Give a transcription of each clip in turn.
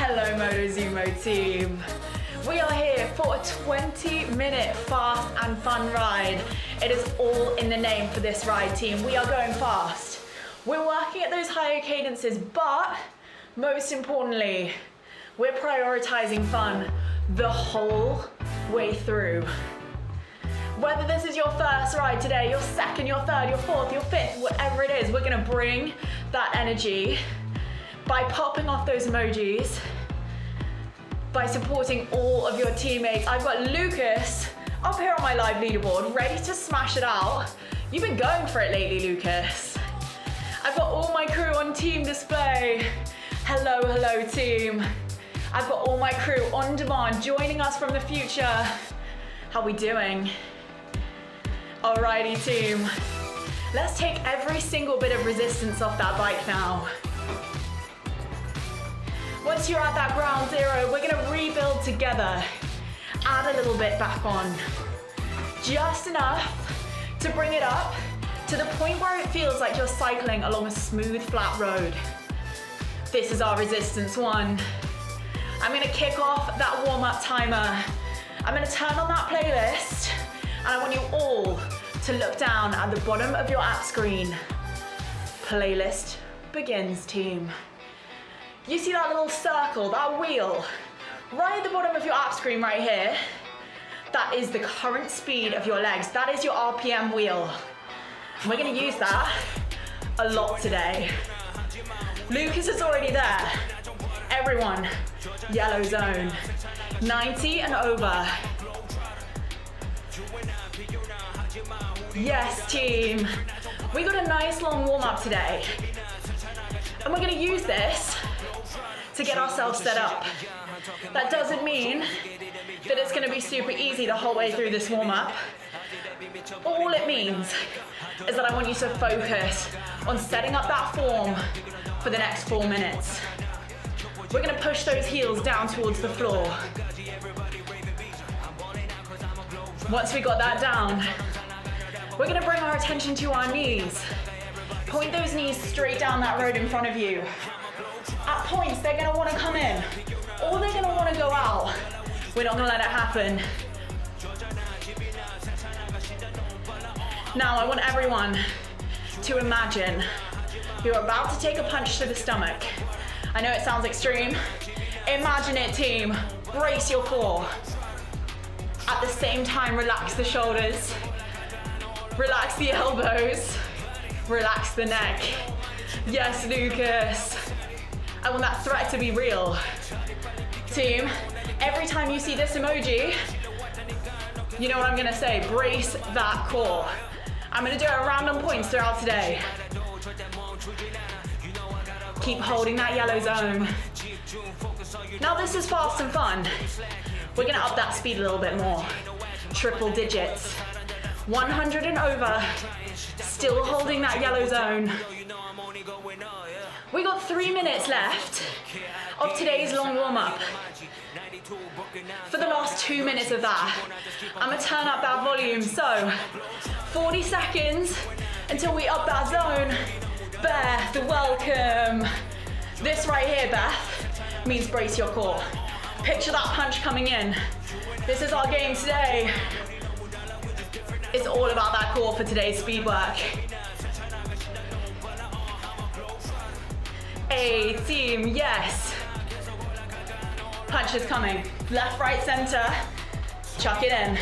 Hello Motosumo team. We are here for a 20-minute fast and fun ride. It is all in the name for this ride, team. We are going fast. We're working at those higher cadences, but most importantly, we're prioritizing fun the whole way through. Whether this is your first ride today, your second, your third, your fourth, your fifth, whatever it is, we're gonna bring that energy by popping off those emojis, by supporting all of your teammates. I've got Lucas up here on my live leaderboard, ready to smash it out. You've been going for it lately, Lucas. I've got all my crew on team display. Hello, hello team. I've got all my crew on demand, joining us from the future. How we doing? Alrighty team. Let's take every single bit of resistance off that bike now. Once you're at that ground zero, we're gonna rebuild together. Add a little bit back on. Just enough to bring it up to the point where it feels like you're cycling along a smooth, flat road. This is our resistance one. I'm gonna kick off that warm-up timer. I'm gonna turn on that playlist, and I want you all to look down at the bottom of your app screen. Playlist begins, team. You see that little circle, that wheel, right at the bottom of your app screen right here? That is the current speed of your legs. That is your RPM wheel. And we're gonna use that a lot today. Lucas is already there. Everyone, yellow zone. 90 and over. Yes, team. We got a nice long warm up today. And we're gonna use this to get ourselves set up. That doesn't mean that it's gonna be super easy the whole way through this warm up. All it means is that I want you to focus on setting up that form for the next 4 minutes. We're gonna push those heels down towards the floor. Once we got that down, we're gonna bring our attention to our knees. Point those knees straight down that road in front of you. At points, they're gonna wanna come in, or they're gonna wanna go out. We're not gonna let it happen. Now, I want everyone to imagine you're about to take a punch to the stomach. I know it sounds extreme. Imagine it, team. Brace your core. At the same time, relax the shoulders, relax the elbows, relax the neck. Yes, Lucas. I want that threat to be real. Team, every time you see this emoji, you know what I'm gonna say, brace that core. I'm gonna do it at random points throughout today. Keep holding that yellow zone. Now this is fast and fun. We're gonna up that speed a little bit more. Triple digits. 100 and over. Still holding that yellow zone. We got 3 minutes left of today's long warm-up. For the last 2 minutes of that, I'm gonna turn up that volume. So, 40 seconds until we up that zone. Beth, welcome. This right here, Beth, means brace your core. Picture that punch coming in. This is our game today. It's all about that core for today's speed work. A team, yes. Punch is coming. Left, right, center. Chuck it in.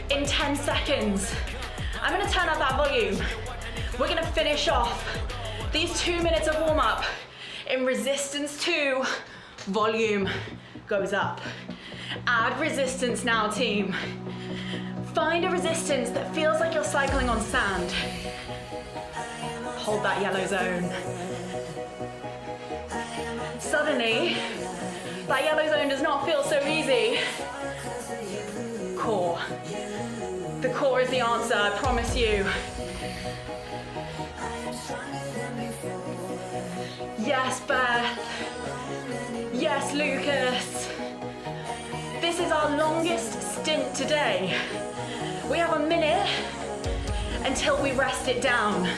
In 10 seconds, I'm gonna turn up that volume. We're gonna finish off these 2 minutes of warm up in resistance 2. Volume goes up. Add resistance now, team. Find a resistance that feels like you're cycling on sand. Hold that yellow zone. Suddenly, that yellow zone does not feel so easy. Core. The core is the answer, I promise you. Yes, Beth. Yes, Lucas. This is our longest stint today. We have a minute until we rest it down.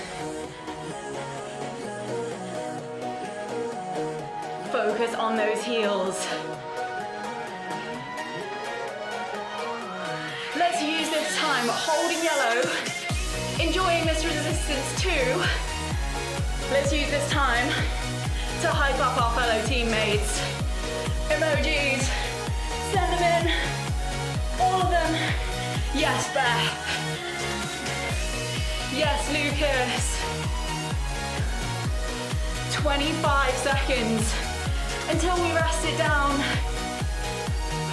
focus on those heels. Let's use this time holding yellow, enjoying this resistance too. Let's use this time to hype up our fellow teammates. Emojis, send them in, all of them. Yes, Beth. Yes, Lucas. 25 seconds until we rest it down.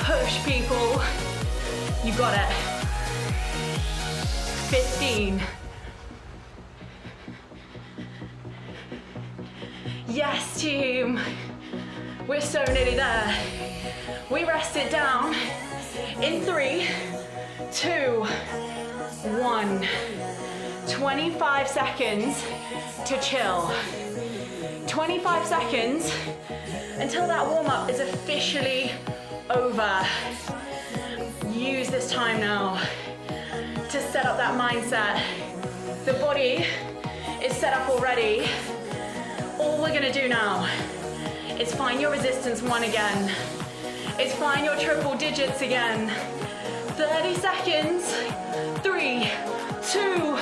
Push, people. You got it. 15. Yes, team. We're so nearly there. We rest it down in 3, 2, 1. 25 seconds to chill. 25 seconds until that warm-up is officially over. Use this time now to set up that mindset. The body is set up already. All we're gonna do now is find your resistance 1 again. Is find your triple digits again. 30 seconds. 3, 2,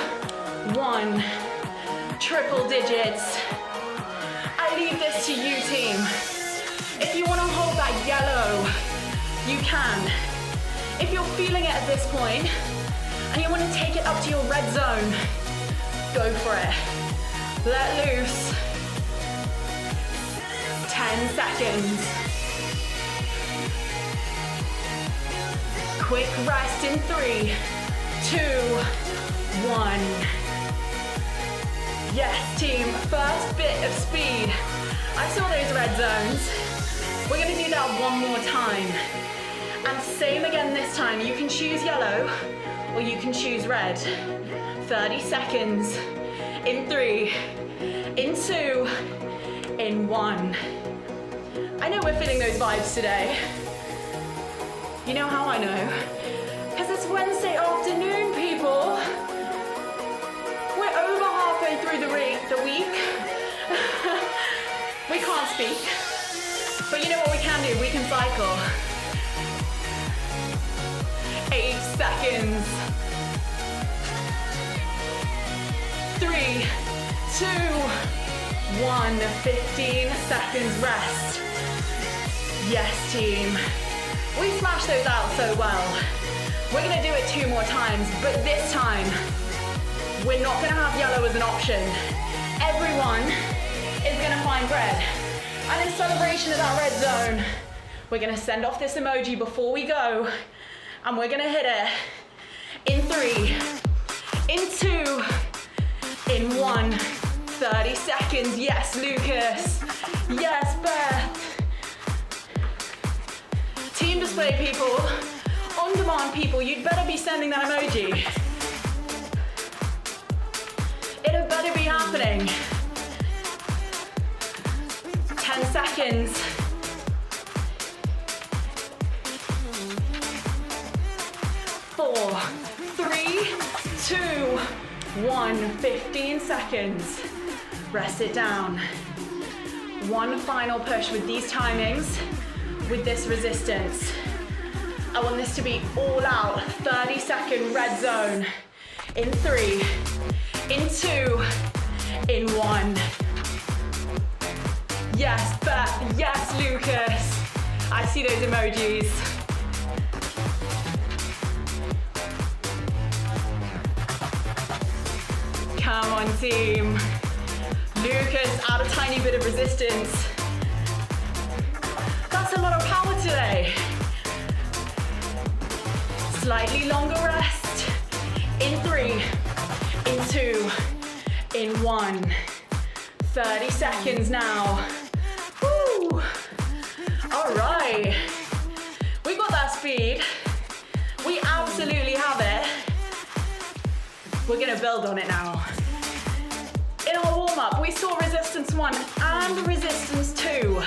1. Triple digits. I leave this to you, team. If you want to hold that yellow, you can. If you're feeling it at this point and you want to take it up to your red zone, go for it. Let loose. 10 seconds. Quick rest in 3, 2, 1. Yes, team, first bit of speed. I saw those red zones. We're gonna do that one more time. And same again this time. You can choose yellow or you can choose red. 30 seconds. In 3, in 2, in 1. I know we're feeling those vibes today. You know how I know? Because it's Wednesday afternoon, people. We're over halfway through the week. We can't speak. But you know what we can do? We can cycle. 8 seconds. 3, 2, 1. 15 seconds rest. Yes, team. We smashed those out so well. We're gonna do it 2 more times, but this time, we're not gonna have yellow as an option. Everyone is gonna find red. And in celebration of that red zone, we're gonna send off this emoji before we go, and we're gonna hit it in 3, in 2, in 1. 30 seconds. Yes, Lucas. Yes, Beth. Team display people, on-demand people, you'd better be sending that emoji. It had better be happening. 10 seconds. 4, 3, 2, 1. 15 seconds. Rest it down. One final push with these timings. With this resistance. I want this to be all out. 30-second red zone. In 3, in 2, in 1. Yes, Beth. Yes, Lucas. I see those emojis. Come on, team. Lucas, add a tiny bit of resistance. That's a lot of power today. Slightly longer rest. In 3, in 2, in 1. 30 seconds now. Woo! All right. We got that speed. We absolutely have it. We're gonna build on it now. In our warm-up, we saw resistance 1 and resistance 2.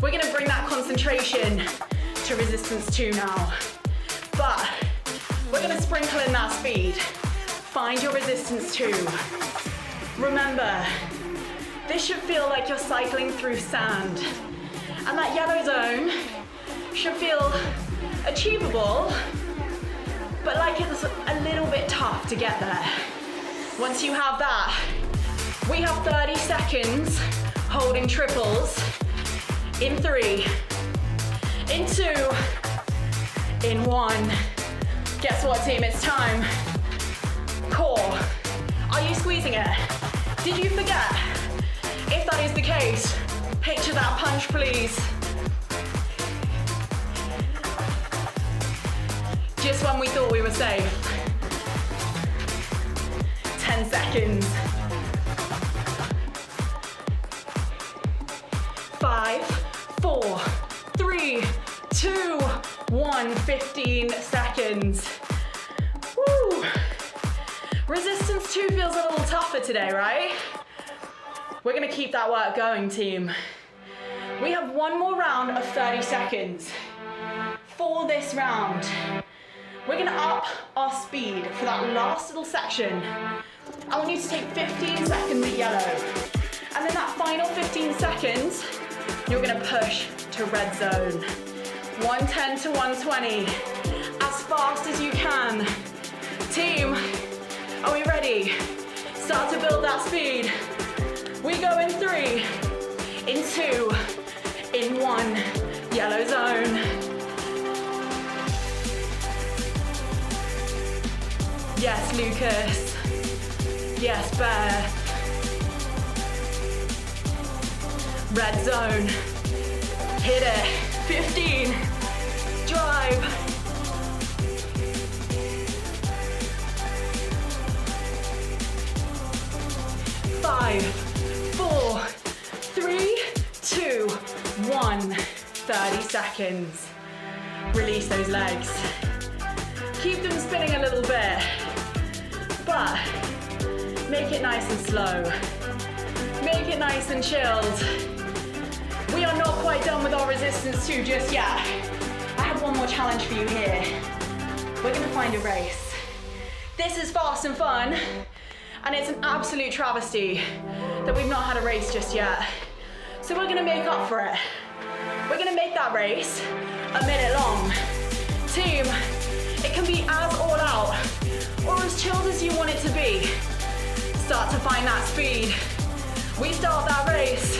We're gonna bring that concentration to resistance 2 now. But we're gonna sprinkle in that speed. Find your resistance 2. Remember, this should feel like you're cycling through sand. And that yellow zone should feel achievable, but like it's a little bit tough to get there. Once you have that, we have 30 seconds holding triples in 3, in 2, in 1. Guess what, team? It's time. Core. Are you squeezing it? Did you forget? If that is the case, picture that punch, please. Just when we thought we were safe. 10 seconds. 5, 4, 3, 2, 1. 15 seconds. Woo! Resistance 2 feels a little tougher today, right? We're gonna keep that work going, team. We have one more round of 30 seconds. For this round, we're gonna up our speed for that last little section. I want you to take 15 seconds at yellow. And then that final 15 seconds, you're gonna push to red zone. 110 to 120, as fast as you can. Team, are we ready? Start to build that speed. We go in 3, in 2, in 1, yellow zone. Yes, Lucas. Yes, Beth. Red zone. Hit it. 15. Drive. 5, 4, 3, 2, 1. 30 seconds. Release those legs. Keep them spinning a little bit, but make it nice and slow. Make it nice and chilled. We are not quite done with our resistance 2 just yet. I have one more challenge for you here. We're gonna find a race. This is fast and fun, and it's an absolute travesty that we've not had a race just yet. So we're gonna make up for it. We're gonna make that race a minute long. Team, it can be as all out or as chilled as you want it to be. Start to find that speed. We start that race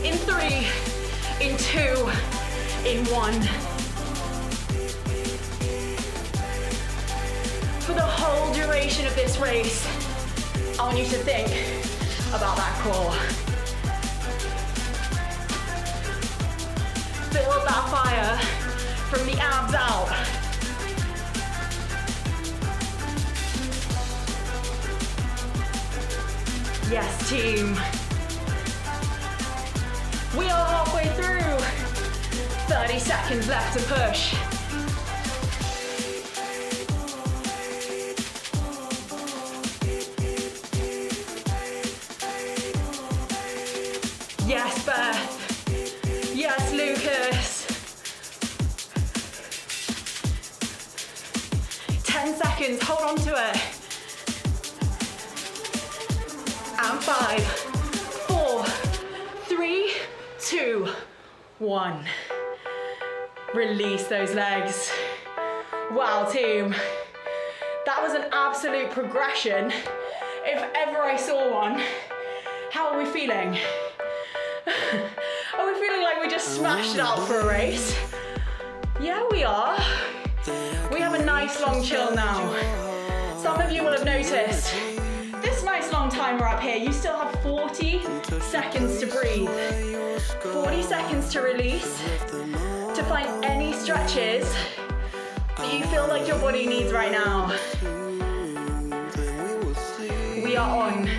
in 3, in 2, in 1. For the whole duration of this race, I want you to think about that core. Build that fire from the abs out. Yes, team. We are halfway through. 30 seconds left to push. Yes, Beth. Yes, Lucas. 10 seconds, hold on to it. And 5, 4, 3, 2, 1. Release those legs. Wow, team. That was an absolute progression. If ever I saw one. How are we feeling? Are we feeling like we just smashed it out for a race? Yeah, we are. We have a nice long chill now. Some of you will have noticed this nice long timer up here. You still have 40 seconds to breathe, 40 seconds to release, to find any stretches that you feel like your body needs right now. We are on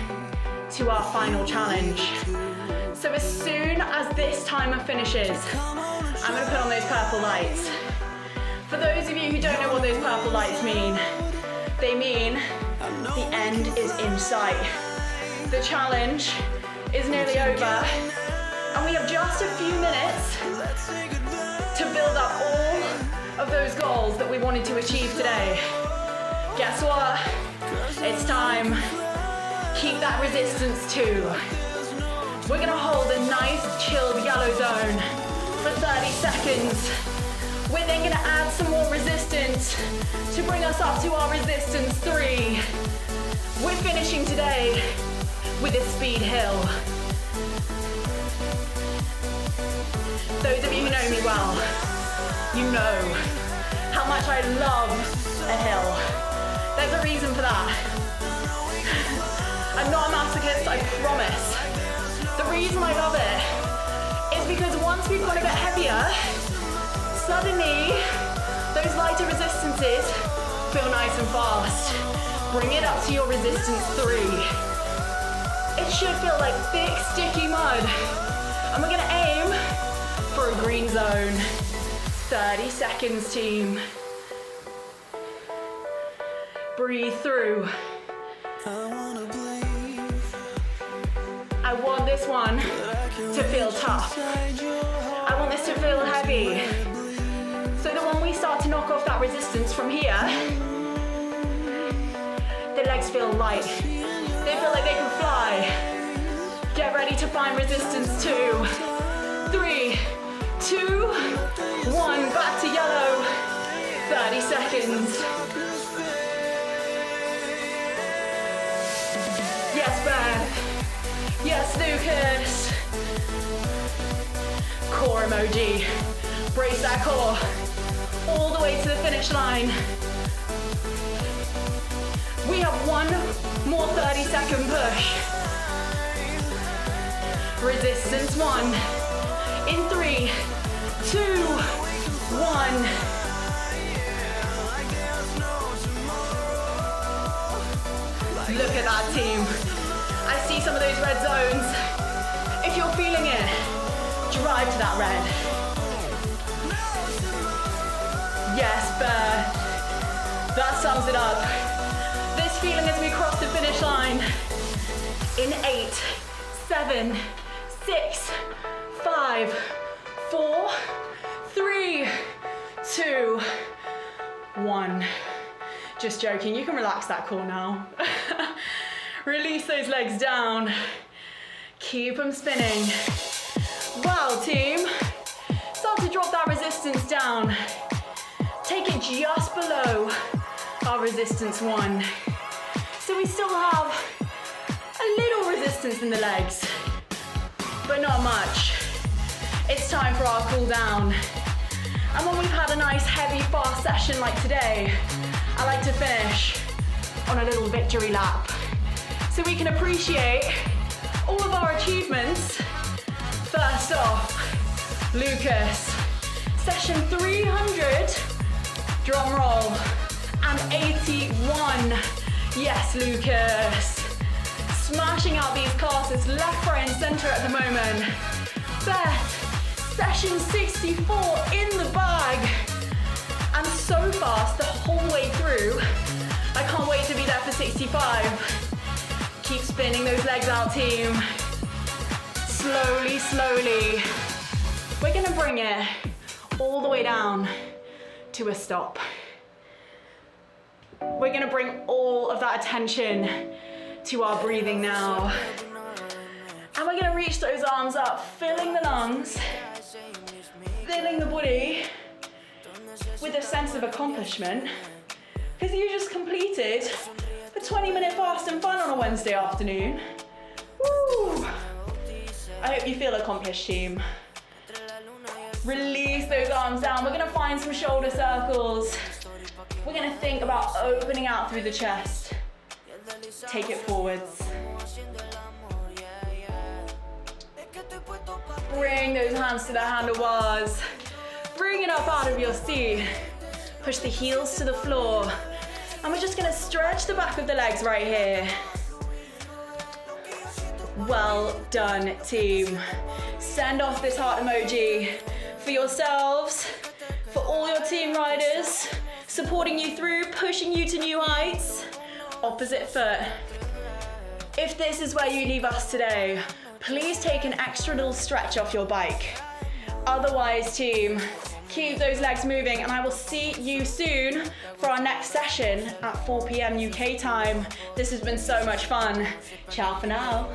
to our final challenge. So as soon as this timer finishes, I'm gonna put on those purple lights. For those of you who don't know what those purple lights mean, they mean the end is in sight. The challenge is nearly over, and we have just a few minutes to build up all of those goals that we wanted to achieve today. Guess what? It's time. Keep that resistance 2. We're gonna hold a nice chilled yellow zone for 30 seconds. We're then gonna add some more resistance to bring us up to our resistance 3. We're finishing today with a speed hill. Those of you who know me well, you know how much I love a hill. There's a reason for that. I'm not a masochist, I promise. The reason I love it is because once we've gone a bit heavier, suddenly those lighter resistances feel nice and fast. Bring it up to your resistance 3. It should feel like thick, sticky mud. And we're gonna aim for a green zone. 30 seconds, team. Breathe through. I want this one to feel tough. I want this to feel heavy. So that when we start to knock off that resistance from here, the legs feel light. They feel like they can fly. Get ready to find resistance 2, 3, 2, 1. Back to yellow. 30 seconds. Yes, Beth. Yes, Lucas. Core emoji. Brace that core. All the way to the finish line. We have one more 30-second push. Resistance 1. In 3, 2, 1. Look at that, team. I see some of those red zones. If you're feeling it, drive to that red. Yes, Beth. That sums it up. This feeling as we cross the finish line. In 8, 7, 6, 5, 4, 3, 2, 1. Just joking, you can relax that core now. Release those legs down. Keep them spinning. Wow, team. Start to drop that resistance down. Take it just below our resistance 1. So we still have a little resistance in the legs, but not much. It's time for our cool down. And when we've had a nice heavy fast session like today, I like to finish on a little victory lap so we can appreciate all of our achievements. First off, Lucas, session 300, drum roll, and 81. Yes, Lucas. Smashing out these classes left, right, and center at the moment. Beth, session 64 in the bag. And so fast the whole way through. I can't wait to be there for 65. Keep spinning those legs out, team. Slowly, slowly. We're gonna bring it all the way down to a stop. We're gonna bring all of that attention to our breathing now. And we're gonna reach those arms up, filling the lungs, filling the body with a sense of accomplishment, because you just completed a 20-minute fast and fun on a Wednesday afternoon. Woo! I hope you feel accomplished, team. Release those arms down. We're gonna find some shoulder circles. We're gonna think about opening out through the chest. Take it forwards. Bring those hands to the handlebars. Bring it up out of your seat. Push the heels to the floor. And we're just gonna stretch the back of the legs right here. Well done, team. Send off this heart emoji for yourselves, for all your team riders, supporting you through, pushing you to new heights. Opposite foot. If this is where you leave us today, please take an extra little stretch off your bike. Otherwise, team, keep those legs moving, and I will see you soon for our next session at 4 p.m. UK time. This has been so much fun. Ciao for now.